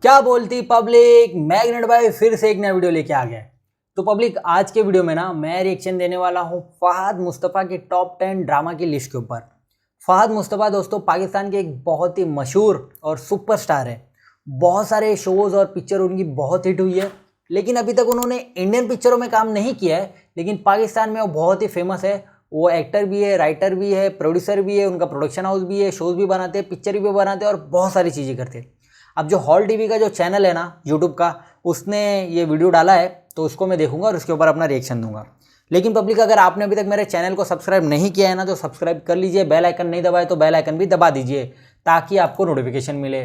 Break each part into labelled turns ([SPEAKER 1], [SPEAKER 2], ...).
[SPEAKER 1] क्या बोलती public, magnet भाई फिर से एक नया वीडियो लेके आ गया है। तो पब्लिक, आज के वीडियो में ना मैं रिएक्शन देने वाला हूँ फहद मुस्तफ़ा के टॉप 10 ड्रामा की लिस्ट के ऊपर। फहद मुस्तफ़ा दोस्तों पाकिस्तान के एक बहुत ही मशहूर और सुपरस्टार है। बहुत सारे शोज़ और पिक्चर उनकी बहुत हिट हुई है, लेकिन अभी तक उन्होंने इंडियन पिक्चरों में काम नहीं किया है। लेकिन पाकिस्तान में वो बहुत ही फेमस है। वो एक्टर भी है, राइटर भी है, प्रोड्यूसर भी है, उनका प्रोडक्शन हाउस भी है, शोज़ भी बनाते हैं, पिक्चर भी बनाते हैं और बहुत सारी चीज़ें करते हैं। अब जो हॉल टीवी का जो चैनल है ना यूट्यूब का, उसने ये वीडियो डाला है तो उसको मैं देखूंगा और उसके ऊपर अपना रिएक्शन दूंगा। लेकिन पब्लिक, अगर आपने अभी तक मेरे चैनल को सब्सक्राइब नहीं किया है ना तो सब्सक्राइब कर लीजिए। बेल आइकन नहीं दबाए तो बेल आइकन भी दबा दीजिए ताकि आपको नोटिफिकेशन मिले।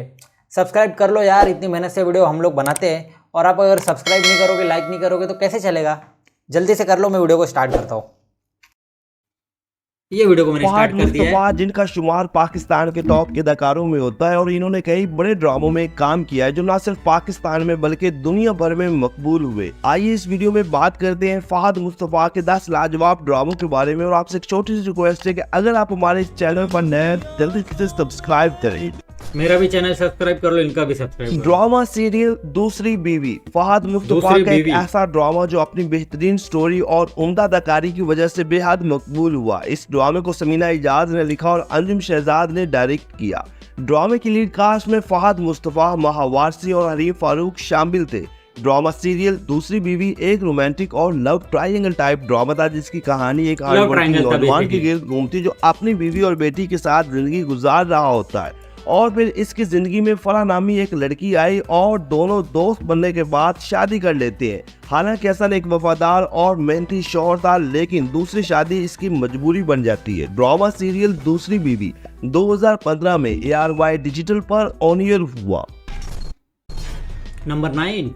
[SPEAKER 1] सब्सक्राइब कर लो यार, इतनी मेहनत से वीडियो हम लोग बनाते हैं और आप अगर सब्सक्राइब नहीं करोगे, लाइक नहीं करोगे तो कैसे चलेगा। जल्दी से कर लो, मैं वीडियो को स्टार्ट करता हूँ। ये वीडियो को मैंने स्टार्ट कर दिया है।
[SPEAKER 2] जिनका शुमार पाकिस्तान के टॉप के अदाकारों में होता है और इन्होंने कई बड़े ड्रामों में काम किया है जो न सिर्फ पाकिस्तान में बल्कि दुनिया भर में मकबूल हुए। आइए इस वीडियो में बात करते हैं फहद मुस्तफ़ा के 10 लाजवाब ड्रामों के बारे में। और आपसे एक छोटी सी रिक्वेस्ट है कि अगर आप हमारे चैनल पर नए हैं जल्दी से सब्सक्राइब करें।
[SPEAKER 1] मेरा भी चैनल सब्सक्राइब कर लो, इनका भी सब्सक्राइब करो।
[SPEAKER 2] ड्रामा सीरियल दूसरी बीवी। फहद मुस्तफ़ा का एक ऐसा ड्रामा जो अपनी बेहतरीन स्टोरी और उम्दा अदाकारी की वजह से बेहद मकबूल हुआ। इस ड्रामे को समीना इजाज ने लिखा और अंजुम शहजाद ने डायरेक्ट किया। ड्रामे की लीड कास्ट में फहद मुस्तफ़ा, महावारसी और हरीम फारूक शामिल थे। ड्रामा सीरियल दूसरी बीवी एक रोमांटिक और लव ट्रायंगल टाइप ड्रामा था जिसकी कहानी एक हार्डवर्किंग नौजवान के गिर्द घूमती जो अपनी बीवी और बेटी के साथ जिंदगी गुजार रहा होता है। और फिर इसकी जिंदगी में फराह नामी एक लड़की आई और दोनों दोस्त बनने के बाद शादी कर लेते हैं। हालांकि हसन एक वफादार और मेहनती शौहर था, लेकिन दूसरी शादी इसकी मजबूरी बन जाती है। ड्रामा सीरियल दूसरी बीवी 2015 में ARY डिजिटल पर ऑन एयर हुआ।
[SPEAKER 1] Number 9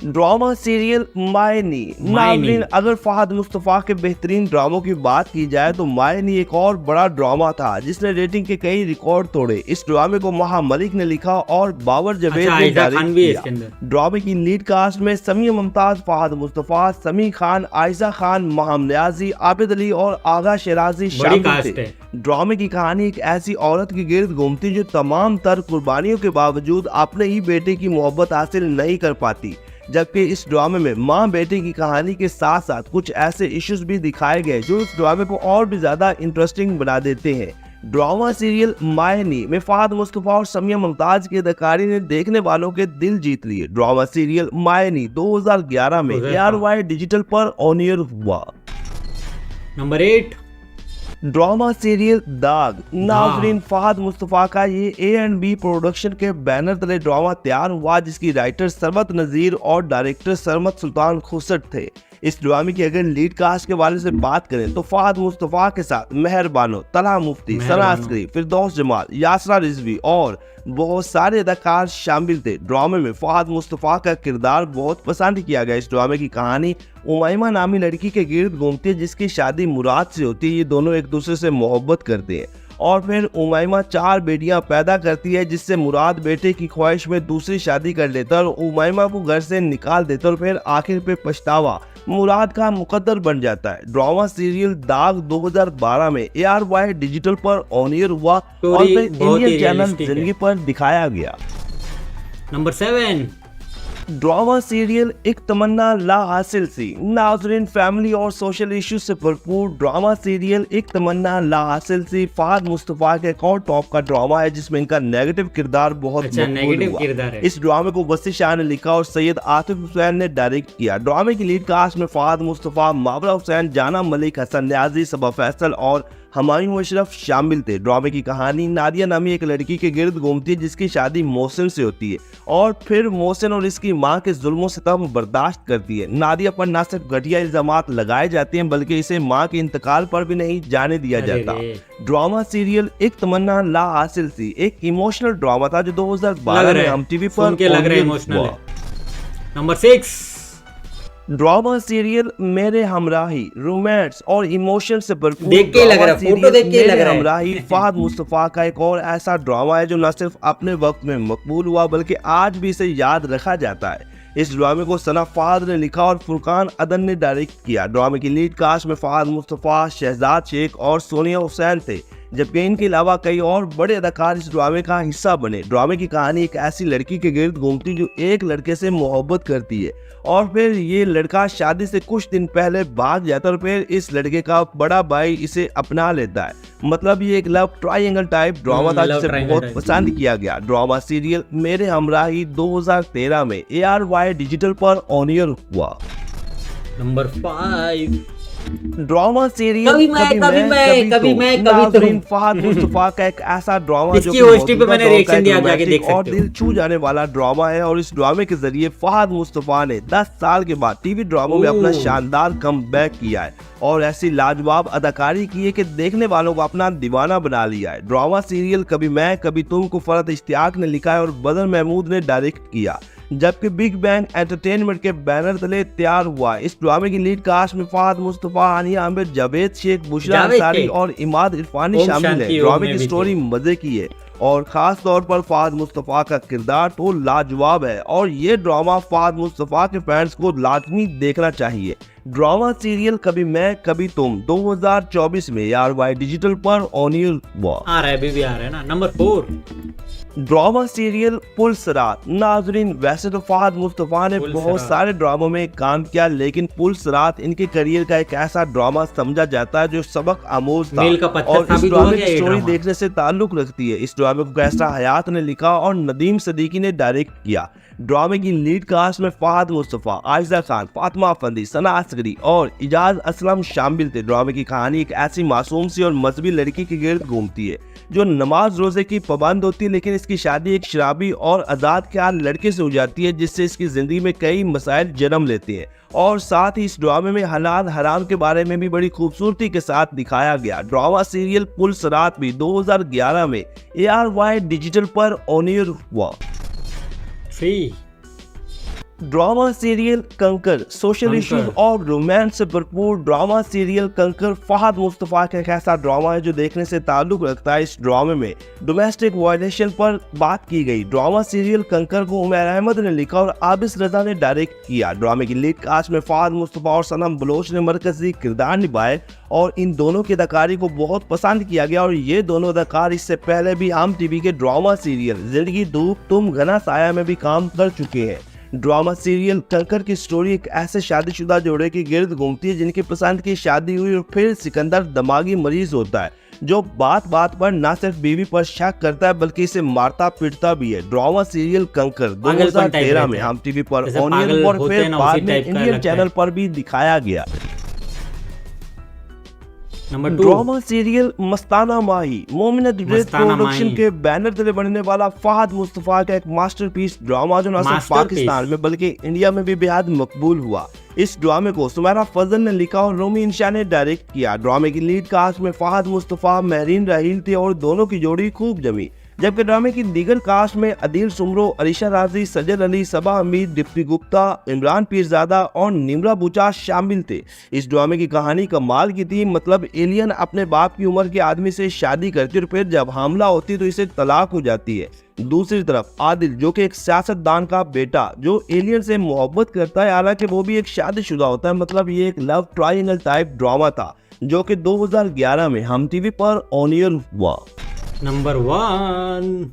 [SPEAKER 2] drama serial Mayani. नाज़रीन, अगर फहद मुस्तफ़ा के बेहतरीन ड्रामों की बात की जाए तो मायनी एक और बड़ा ड्रामा था जिसने रेटिंग के कई रिकॉर्ड तोड़े। इस ड्रामे को महा मलिक ने लिखा और बाबर जवेद ने डायरेक्ट किया। ड्रामे की लीड कास्ट में समीम मुमताज, फहद मुस्तफ़ा, समी खान, आयशा खान, महम न्याजी, आबिद अली और आगा शराजी शामिल थे। ड्रामे की कहानी एक ऐसी औरत के गिर्द घूमती जो तमाम तर कुर्बानियों के बावजूद अपने ही बेटे की मोहब्बत हासिल नहीं कर पाती। जबकि इस ड्रामे में माँ बेटे की कहानी के साथ साथ कुछ ऐसे इश्यूज भी दिखाए गए जो इस ड्रामे को और भी ज्यादा इंटरेस्टिंग बना देते हैं। ड्रामा सीरियल मायनी में फहद मुस्तफ़ा और समीना मुमताज की अदाकारी ने देखने वालों के दिल जीत लिए। ड्रामा सीरियल मायनी 2011 में ARY डिजिटल पर ऑन एयर हुआ।
[SPEAKER 1] नंबर 8
[SPEAKER 2] ड्रामा सीरियल दाग। नाज़रीन, फहद मुस्तफ़ा का ये A&B प्रोडक्शन के बैनर तले ड्रामा तैयार हुआ जिसकी राइटर सरमत नज़ीर और डायरेक्टर सरमत सुल्तान खुसट थे। इस ड्रामे की अगर लीड कास्ट के बारे से बात करें तो फहद मुस्तफ़ा के साथ मेहर बानो, तलहा मुफ्ती, सना अस्करी, फिरदौस जमाल, यासरा रिजवी और बहुत सारे अदाकार शामिल थे। ड्रामे में फहद मुस्तफ़ा का किरदार बहुत पसंद किया गया। इस ड्रामे की कहानी उमैमा नामी लड़की के गिर्द घूमती है जिसकी शादी मुराद से होती है। ये दोनों एक दूसरे से मोहब्बत करते हैं और फिर उमैमा 4 बेटियां पैदा करती है जिससे मुराद बेटे की ख्वाहिश में दूसरी शादी कर लेता है और उमैमा को घर से निकाल देता है और फिर आखिर पे पछतावा मुराद का मुकद्दर बन जाता है। ड्रामा सीरियल दाग 2012 में ARY डिजिटल पर ऑन एयर हुआ और फिर इंडियन चैनल जिंदगी पर दिखाया गया।
[SPEAKER 1] नंबर 7
[SPEAKER 2] ड्रामा सीरियल एक तमन्ना ला हासिल सी। नाज़रीन, फैमिली और सोशल इश्यूज से भरपूर ड्रामा सीरियल एक तमन्ना ला हासिल सी फहद मुस्तफ़ा के एक और टॉप का ड्रामा है जिसमें इनका नेगेटिव किरदार बहुत मकबूल हुआ। इस ड्रामे को वसी शाह ने लिखा और सैयद आतिफ हुसैन ने डायरेक्ट किया। ड्रामे की लीड कास्ट में फहद मुस्तफ़ा, मावरा हुसैन, जाना मलिक, हसन न्याजी, सबा फैसल और हुमायूं अशरफ शामिल थे। ड्रामे की कहानी नादिया नामी एक लड़की के गिर्द घूमती है जिसकी शादी मोहसिन से होती है और फिर मोहसिन और इसकी मां के जुल्मों सितम बर्दाश्त करती है। नादिया पर न सिर्फ घटिया इल्जामात लगाए जाते हैं बल्कि इसे मां के इंतकाल पर भी नहीं जाने दिया जाता। ड्रामा सीरियल एक तमन्ना ला हासिल सी एक इमोशनल ड्रामा था जो 2012 में हम टीवी पर हुआ।
[SPEAKER 1] नंबर 6
[SPEAKER 2] ड्रामा सीरियल मेरे हमराही। रोमांस और इमोशन से भरपूर
[SPEAKER 1] देख के लग रहा है, फोटो देख के लग रहा है।
[SPEAKER 2] हमराही फहद मुस्तफ़ा का एक और ऐसा ड्रामा है जो न सिर्फ अपने वक्त में मकबूल हुआ बल्कि आज भी इसे याद रखा जाता है। इस ड्रामे को सना फहद ने लिखा और फुरकान अदन ने डायरेक्ट किया। ड्रामे की लीड कास्ट में फहद मुस्तफ़ा, शहजाद शेख और सोनिया हुसैन थे। जबकि इनके अलावा कई और बड़े अदाकार इस ड्रामे का हिस्सा बने। ड्रामे की कहानी एक ऐसी लड़की के गिर्द घूमती जो एक लड़के से मोहब्बत करती है और फिर ये लड़का शादी से कुछ दिन पहले भाग जाता है और फिर इस लड़के का बड़ा भाई इसे अपना लेता है। मतलब ये एक लव ट्रायंगल टाइप ड्रामा था जिसे बहुत पसंद किया गया। ड्रामा सीरियल मेरे हमराही 2013 में ARY डिजिटल पर ऑन एयर हुआ।
[SPEAKER 1] नंबर 5
[SPEAKER 2] ड्रामा सीरियल
[SPEAKER 1] कभी मैं
[SPEAKER 2] फहद मुस्तफा का एक ऐसा ड्रामा जो
[SPEAKER 1] इसकी होस्टी पे मैंने रिएक्शन दिया, जाके देख सकते हो।
[SPEAKER 2] और दिल छू जाने वाला ड्रामा है और इस ड्रामे के जरिए फहद मुस्तफा ने 10 साल के बाद टीवी ड्रामों में अपना शानदार कमबैक किया है और ऐसी लाजवाब अदाकारी की है कि देखने वालों को अपना दीवाना बना लिया है। ड्रामा सीरियल कभी मैं कभी तुम को फरहत इश्तियाक ने लिखा है और बदर महमूद ने डायरेक्ट किया, जबकि बिग बैंग एंटरटेनमेंट के बैनर तले तैयार हुआ। इस ड्रामे की लीड कास्ट में फहद मुस्तफा, हानिया आमिर, जावेद शेख, बुशरा अंसारी और इमाद इरफानी शामिल है। ड्रामे की स्टोरी मजे की है और खास तौर पर फहद मुस्तफा का किरदार तो लाजवाब है और ये ड्रामा फहद मुस्तफा के फैंस को लाजमी देखना चाहिए। ड्रामा सीरियल कभी मैं कभी तुम 2024 में ARY डिजिटल पर ऑन एयर हुआ।
[SPEAKER 1] आ रहा है, अभी भी आ रहा है ना। Number 4
[SPEAKER 2] drama serial Pulsirat. नाजरीन, वैसे तो फहद मुस्तफा ने बहुत सारे ड्रामों में काम किया, लेकिन पुलसरात इनके करियर का एक ऐसा ड्रामा समझा जाता है जो सबक आमोज था और इस ड्रामे की स्टोरी देखने से ताल्लुक रखती है। इस ड्रामे को कैसरा हयात ने लिखा और नदीम सदीकी ने डायरेक्ट किया। ड्रामे की लीड कास्ट में फहद मुस्तफा, आयशा खान, फातिमा अफंदी, सना असगरी और इजाज असलम शामिल थे। ड्रामे की कहानी एक ऐसी मासूम सी और मजहबी लड़की के गिर्द घूमती है जो नमाज रोजे की पाबंद होती है, लेकिन इसकी शादी एक शराबी और आजाद ख्याल लड़के से हो जाती है जिससे इसकी जिंदगी में कई मसाइल जन्म लेते हैं। और साथ ही इस ड्रामे में हलाल हराम के बारे में भी बड़ी खूबसूरती के साथ दिखाया गया। ड्रामा सीरियल पुलसरात भी 2011 में ARY डिजिटल पर ऑन एयर हुआ। ड्रामा सीरियल कंकर। सोशल इश्यूज और रोमांस से भरपूर ड्रामा सीरियल कंकर फहद मुस्तफा का एक ऐसा ड्रामा है जो देखने से ताल्लुक रखता है। इस ड्रामे में डोमेस्टिक वायलेशन पर बात की गई। ड्रामा सीरियल कंकर को उमर अहमद ने लिखा और आबिस रजा ने डायरेक्ट किया। ड्रामे की लीड कास्ट में फहद मुस्तफा और सनम बलोच ने मरकजी किरदार निभाए और इन दोनों की अदाकारी को बहुत पसंद किया गया और ये दोनों अदाकार इससे पहले भी हम टीवी के ड्रामा सीरियल जिंदगी धूप तुम घना साया में भी काम कर चुके हैं। ड्रामा सीरियल कंकर की स्टोरी एक ऐसे शादीशुदा जोड़े के गिर्द घूमती है जिनकी पसंद की शादी हुई और फिर सिकंदर दिमागी मरीज होता है जो बात बात पर न सिर्फ बीवी पर शक करता है बल्कि इसे मारता पीटता भी है। ड्रामा सीरियल कंकर 2013 में हम टीवी पर ऑन एयर और फिर बाद में इंडियन चैनल पर भी दिखाया गया। ड्रामा सीरियल मस्ताना माही। मोमिनत प्रोडक्शन के बैनर तले बनने वाला फहद मुस्तफा का एक मास्टरपीस ड्रामा जो न सिर्फ पाकिस्तान में बल्कि इंडिया में भी बेहद मकबूल हुआ। इस ड्रामे को सुमेरा फजल ने लिखा और रोमी इंशा ने डायरेक्ट किया। ड्रामे की लीड कास्ट में फहद मुस्तफा, महरीन राहील थे और दोनों की जोड़ी खूब जमी, जबकि ड्रामे की दीगर कास्ट में अदील सुमरो, अलीशा राजी, सजल अली, सबा हमीद, डिप्टी गुप्ता, इमरान पीरजादा और निमरा बुचा शामिल थे। इस ड्रामे की कहानी कमाल की थी। मतलब एलियन अपने बाप की उम्र के आदमी से शादी करती और फिर जब हमला होती तो इसे तलाक हो जाती है। दूसरी तरफ आदिल जो कि एक सियासतदान का बेटा जो एलियन से मोहब्बत करता है, हालांकि वो भी एक शादीशुदा होता है। मतलब ये एक लव ट्रायंगल टाइप ड्रामा था जो कि 2011 में हम टीवी पर ऑन एयर हुआ।
[SPEAKER 1] नंबर 1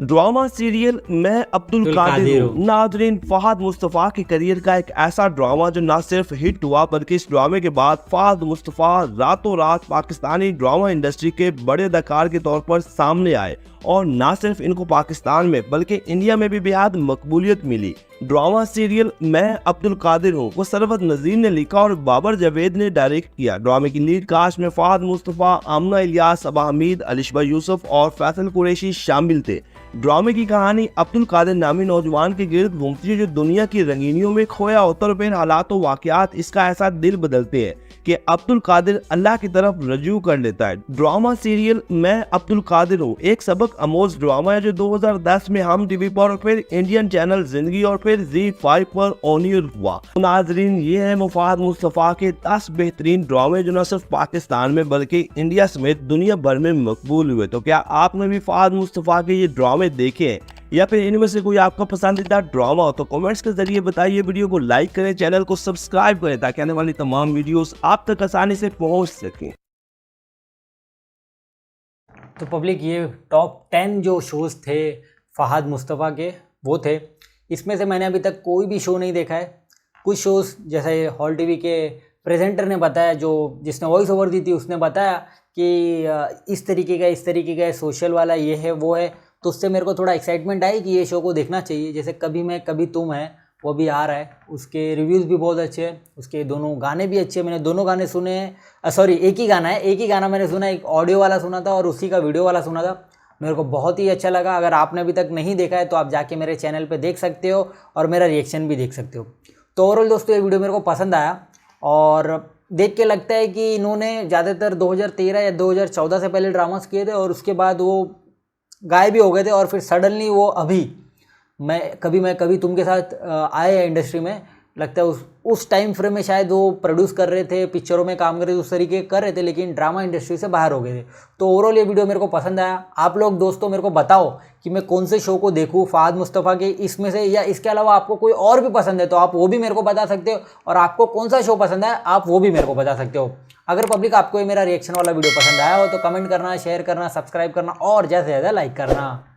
[SPEAKER 2] ड्रामा सीरियल मैं अब्दुल कादिर हूँ। नाजरीन, फहद मुस्तफा के करियर का एक ऐसा ड्रामा जो न सिर्फ हिट हुआ बल्कि इस ड्रामे के बाद फहद मुस्तफा रातों रात पाकिस्तानी ड्रामा इंडस्ट्री के बड़े अदाकार के तौर पर सामने आए और न सिर्फ इनको पाकिस्तान में बल्कि इंडिया में भी बेहद मकबूलियत मिली। ड्रामा सीरियल मैं अब्दुल कादिर हूँ को सरवत नजीर ने लिखा और बाबर जावेद ने डायरेक्ट किया। ड्रामे की लीड कास्ट में फहद मुस्तफा, आमना इलियास, सबा हमीद, अलिशबा यूसुफ और फैसल कुरैशी शामिल थे। ड्रामे की कहानी अब्दुल कादिर नामी नौजवान के गिर्द घूमती है जो दुनिया की रंगीनियों में खोया होता है और फिर हालात और वाकयात इसका ऐसा दिल बदलते हैं कि अब्दुल कादिर अल्लाह की तरफ रजू कर लेता है। ड्रामा सीरियल मैं अब्दुल कादिर हूँ एक सबक अमोज ड्रामा है जो 2010 में हम टीवी पर और फिर इंडियन चैनल जिंदगी और फिर ZEE5 पर ऑन एयर हुआ। तो नाजरीन, ये है फहद मुस्तफा के 10 बेहतरीन ड्रामे जो न सिर्फ पाकिस्तान में बल्कि इंडिया समेत दुनिया भर में मकबूल हुए। तो क्या आपने भी फहद मुस्तफा के ये ड्रामे देखे हैं या फिर इनमें से कोई आपका पसंदीदा ड्रामा हो तो कमेंट्स के जरिए बताइए। वीडियो को लाइक करें, चैनल को सब्सक्राइब करें ताकि आने वाली तमाम वीडियोस आप तक आसानी से पहुंच सकें।
[SPEAKER 1] तो पब्लिक ये टॉप 10 जो शोज़ थे फ़हाद मुस्तफ़ा के वो थे। इसमें से मैंने अभी तक कोई भी शो नहीं देखा है। कुछ शोज़ जैसे हॉल टीवी के प्रेजेंटर ने बताया, जो जिसने वॉइस ओवर दी थी उसने बताया कि इस तरीके का सोशल वाला ये है वो है, तो उससे मेरे को थोड़ा एक्साइटमेंट आई कि ये शो को देखना चाहिए। जैसे कभी मैं कभी तुम है, वो भी आ रहा है, उसके रिव्यूज़ भी बहुत अच्छे हैं, उसके दोनों गाने भी अच्छे हैं। मैंने दोनों गाने सुने हैं, सॉरी एक ही गाना मैंने सुना, एक ऑडियो वाला सुना था और उसी का वीडियो वाला सुना था। मेरे को बहुत ही अच्छा लगा। अगर आपने अभी तक नहीं देखा है तो आप जाके मेरे चैनल पे देख सकते हो और मेरा रिएक्शन भी देख सकते हो। तो ओवरऑल दोस्तों ये वीडियो मेरे को पसंद आया और देख के लगता है कि इन्होंने ज़्यादातर 2013 या 2014 से पहले ड्रामास किए थे और उसके बाद वो गायब भी हो गए थे और फिर सडनली वो अभी मैं कभी तुम के साथ आए हैं इंडस्ट्री में। लगता है उस टाइम फ्रेम में शायद वो प्रोड्यूस कर रहे थे, पिक्चरों में काम कर रहे थे, उस तरीके कर रहे थे, लेकिन ड्रामा इंडस्ट्री से बाहर हो गए थे। तो ओवरऑल ये वीडियो मेरे को पसंद आया। आप लोग दोस्तों मेरे को बताओ कि मैं कौन से शो को देखूं फ़हाद मुस्तफ़ा के इसमें से, या इसके अलावा आपको कोई और भी पसंद है तो आप वो भी मेरे को बता सकते हो, और आपको कौन सा शो पसंद है आप वो भी मेरे को बता सकते हो। अगर पब्लिक आपको ये मेरा रिएक्शन वाला वीडियो पसंद आया हो तो कमेंट करना, शेयर करना, सब्सक्राइब करना और ज़्यादा से ज़्यादा लाइक करना।